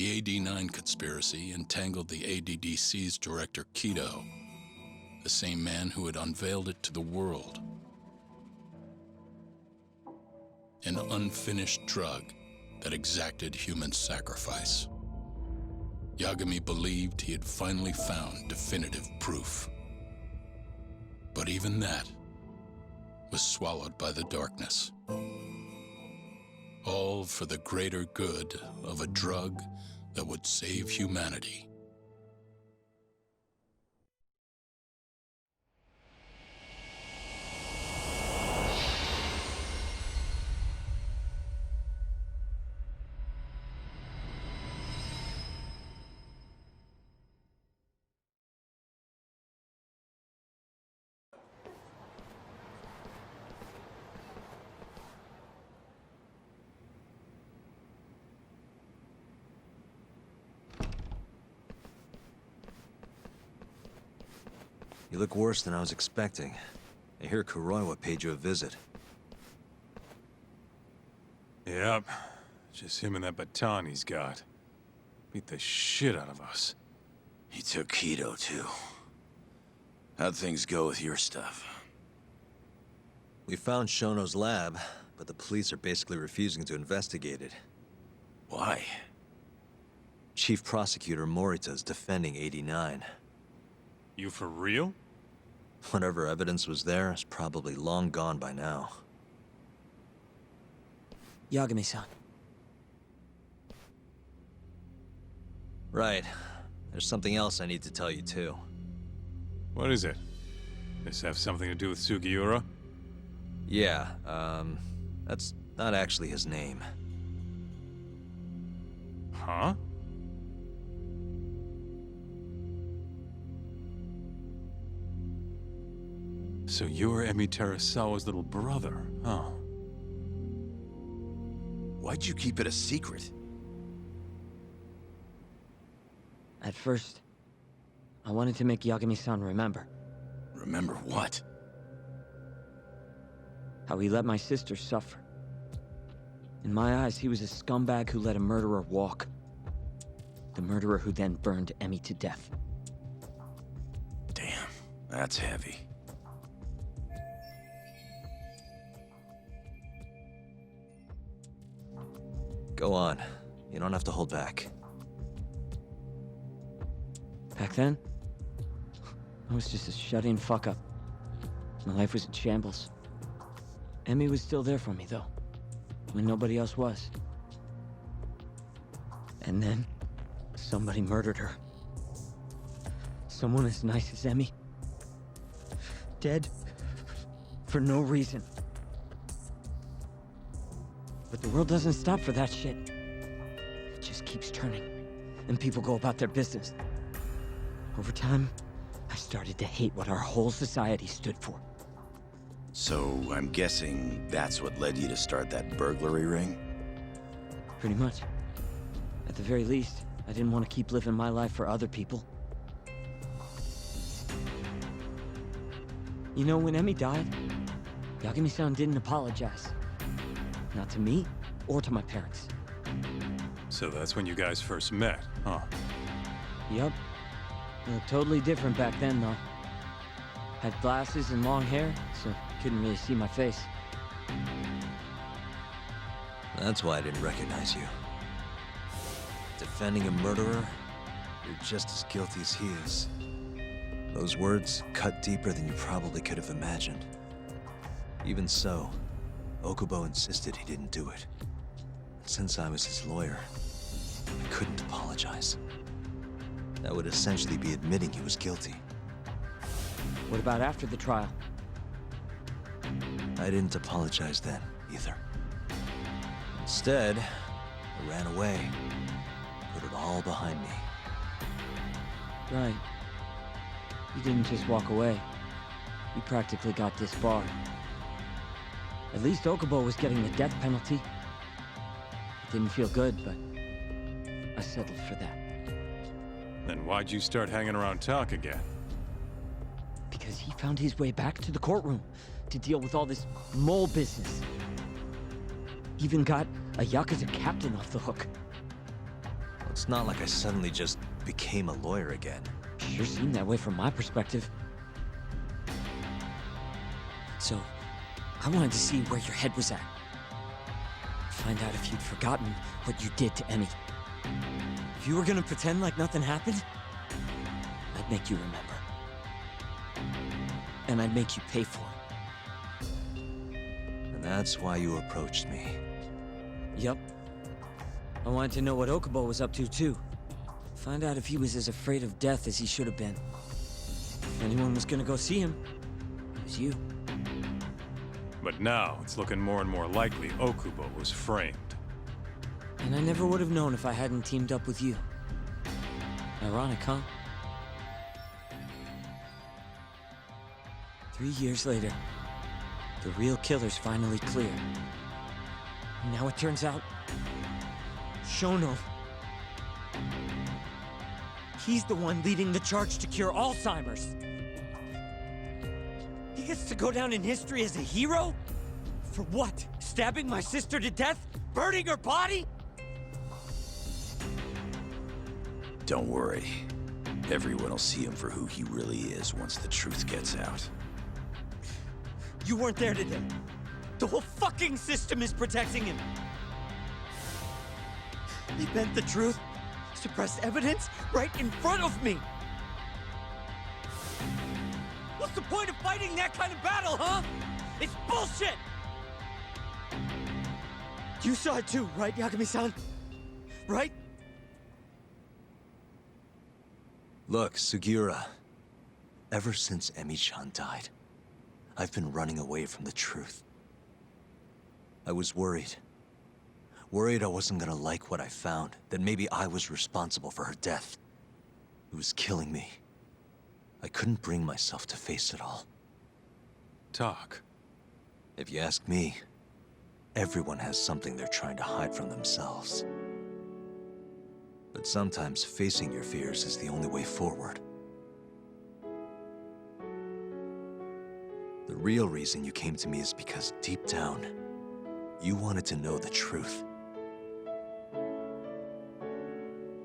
The AD-9 conspiracy entangled the ADDC's director, Kido, the same man who had unveiled it to the world. An unfinished drug that exacted human sacrifice. Yagami believed he had finally found definitive proof. But even that was swallowed by the darkness. All for the greater good of a drug that would save humanity. You look worse than I was expecting. I hear Kuroiwa paid you a visit. Yep. Just him and that baton he's got. Beat the shit out of us. He took Kido, too. How'd things go with your stuff? We found Shono's lab, but the police are basically refusing to investigate it. Why? Chief Prosecutor Morita's defending 89. You for real? Whatever evidence was there is probably long gone by now. Yagami-san. Right. There's something else I need to tell you, too. What is it? This have something to do with Sugiura? Yeah, that's not actually his name. Huh? So you're Emi Terasawa's little brother, huh? Why'd you keep it a secret? At first, I wanted to make Yagami-san remember Remember what? how he let my sister suffer. In my eyes, he was a scumbag who let a murderer walk. The murderer who then burned Emi to death. Damn, that's heavy. Go on. You don't have to hold back. Back then, I was just a shut-in fuck-up. My life was in shambles. Emi was still there for me, though, when nobody else was. And then, somebody murdered her. Someone as nice as Emi. Dead. For no reason. But the world doesn't stop for that shit. It just keeps turning, and people go about their business. Over time, I started to hate what our whole society stood for. So, I'm guessing that's what led you to start that burglary ring? Pretty much. At the very least, I didn't want to keep living my life for other people. You know, when Emi died, Yagami-san didn't apologize. Not to me, or to my parents. So that's when you guys first met, huh? Yup. Looked totally different back then, though. Had glasses and long hair, so couldn't really see my face. That's why I didn't recognize you. Defending a murderer, you're just as guilty as he is. Those words cut deeper than you probably could have imagined. Even so, Okubo insisted he didn't do it. Since I was his lawyer, I couldn't apologize. That would essentially be admitting he was guilty. What about after the trial? I didn't apologize then, either. Instead, I ran away. Put it all behind me. Right. You didn't just walk away. You practically got disbarred. At least Okubo was getting the death penalty. It didn't feel good, but I settled for that. Then why'd you start hanging around talk again? Because he found his way back to the courtroom to deal with all this mole business. Even got a Yakuza captain off the hook. It's not like I suddenly just became a lawyer again. Sure seemed that way from my perspective. So, I wanted to see where your head was at. Find out if you'd forgotten what you did to Emmy. If you were gonna pretend like nothing happened, I'd make you remember. And I'd make you pay for it. And that's why you approached me. Yep. I wanted to know what Okubo was up to, too. Find out if he was as afraid of death as he should have been. If anyone was gonna go see him, it was you. But now, it's looking more and more likely Okubo was framed. And I never would have known if I hadn't teamed up with you. Ironic, huh? 3 years later, the real killer's finally clear. And now it turns out, Shono. He's the one leading the charge to cure Alzheimer's. He gets to go down in history as a hero? For what? Stabbing my sister to death? Burning her body? Don't worry. Everyone will see him for who he really is once the truth gets out. You weren't there today. The whole fucking system is protecting him. They bent the truth, suppressed evidence right in front of me. What's the point of fighting that kind of battle, huh? It's bullshit! You saw it too, right, Yagami-san? Right? Look, Sugiura. Ever since Emi-chan died, I've been running away from the truth. I was worried. Worried I wasn't gonna like what I found, that maybe I was responsible for her death. It was killing me. I couldn't bring myself to face it all. Talk. If you ask me, everyone has something they're trying to hide from themselves. But sometimes facing your fears is the only way forward. The real reason you came to me is because deep down, you wanted to know the truth.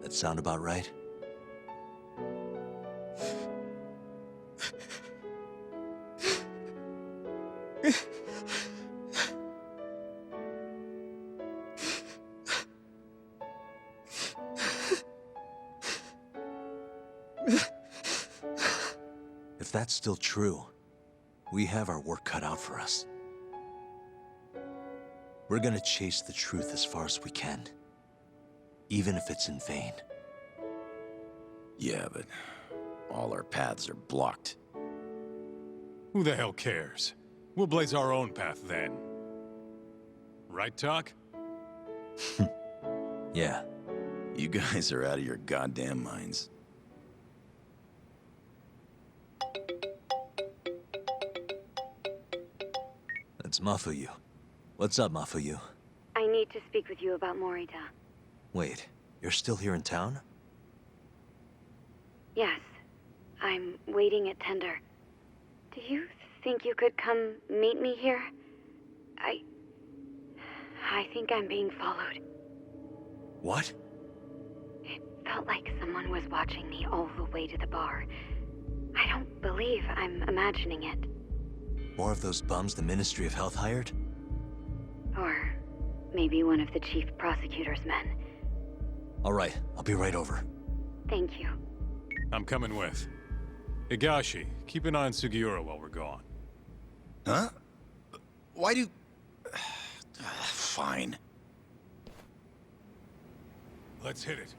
That sound about right? If that's still true, we have our work cut out for us. We're gonna chase the truth as far as we can, even if it's in vain. Yeah, but all our paths are blocked. Who the hell cares? We'll blaze our own path then. Right, Talk? Yeah. You guys are out of your goddamn minds. That's Mafuyu. What's up, Mafuyu? I need to speak with you about Morita. Wait, you're still here in town? Yes. I'm waiting at Tender. Do you think you could come meet me here? I think I'm being followed. What? It felt like someone was watching me all the way to the bar. I don't believe I'm imagining it. More of those bums the Ministry of Health hired? Or maybe one of the chief prosecutor's men. All right, I'll be right over. Thank you. I'm coming with. Higashi, keep an eye on Sugiura while we're gone. Huh? Why do... Fine. Let's hit it.